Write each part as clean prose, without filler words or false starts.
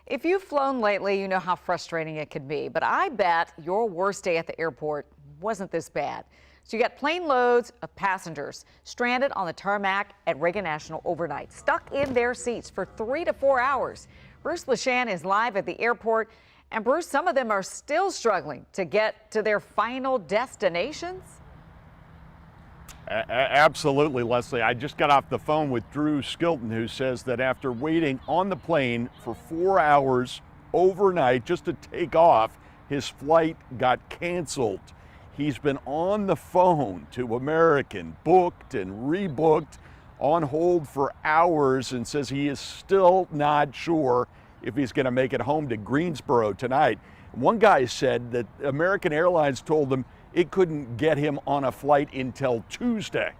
If you've flown lately, you know how frustrating it can be, but I bet your worst day at the airport wasn't this bad. So you got plane loads of passengers stranded on the tarmac at Reagan National overnight, stuck in their seats for 3 to 4 hours. Bruce LeShan is live at the airport. And Bruce, some of them are still struggling to get to their final destinations. Absolutely, Leslie. I just got off the phone with Drew Skilton, who says that after waiting on the plane for 4 hours overnight just to take off, his flight got canceled. He's been on the phone to American, booked and rebooked, on hold for hours, and says he is still not sure if he's going to make it home to Greensboro tonight. One guy said that American Airlines told him it couldn't get him on a flight until Tuesday.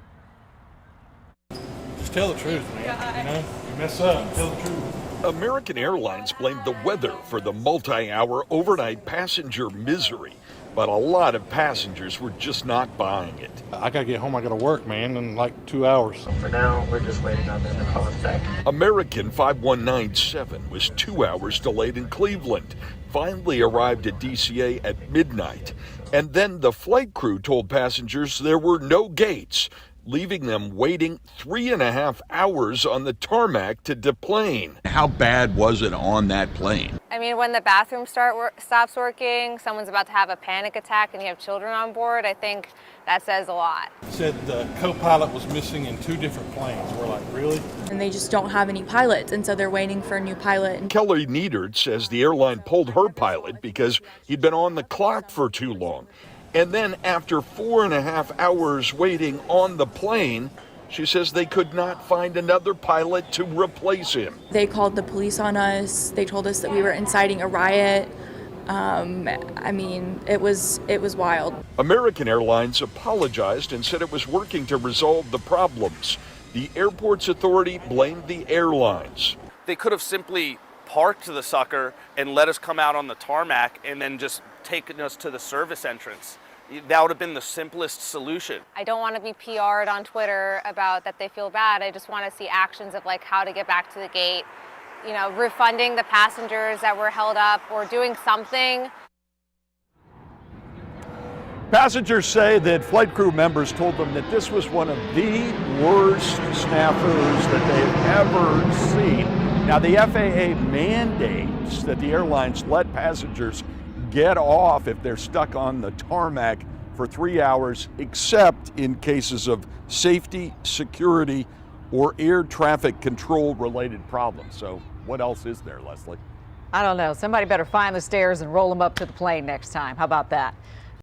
Just tell the truth, man. You know, you mess up, tell the truth. American Airlines blamed the weather for the multi-hour overnight passenger misery, but a lot of passengers were just not buying it. I gotta get home, I gotta work, man, in like 2 hours. For now, we're just waiting on them to call us back. American 5197 was 2 hours delayed in Cleveland, finally arrived at DCA at midnight. And then the flight crew told passengers there were no gates, leaving them waiting 3.5 hours on the tarmac to deplane. How bad was it on that plane? I mean, when the bathroom stops working, someone's about to have a panic attack and you have children on board, I think that says a lot. Said the co-pilot was missing in 2 different planes. We're like, really? And they just don't have any pilots, and so they're waiting for a new pilot. Kelly Needard says the airline pulled her pilot because he'd been on the clock for too long. And then after 4.5 hours waiting on the plane, she says they could not find another pilot to replace him. They called the police on us. They told us that we were inciting a riot. I mean, it was wild. American Airlines apologized and said it was working to resolve the problems. The airport's authority blamed the airlines. They could have simply parked the sucker and let us come out on the tarmac and then just taken us to the service entrance. That would have been the simplest solution. I don't want to be PR'd on Twitter about that they feel bad. I just want to see actions of like how to get back to the gate, you know, refunding the passengers that were held up or doing something. Passengers say that flight crew members told them that this was one of the worst snafus that they've ever seen. Now, the FAA mandates that the airlines let passengers get off if they're stuck on the tarmac for 3 hours, except in cases of safety, security, or air traffic control related problems. So what else is there, Leslie? I don't know. Somebody better find the stairs and roll them up to the plane next time. How about that?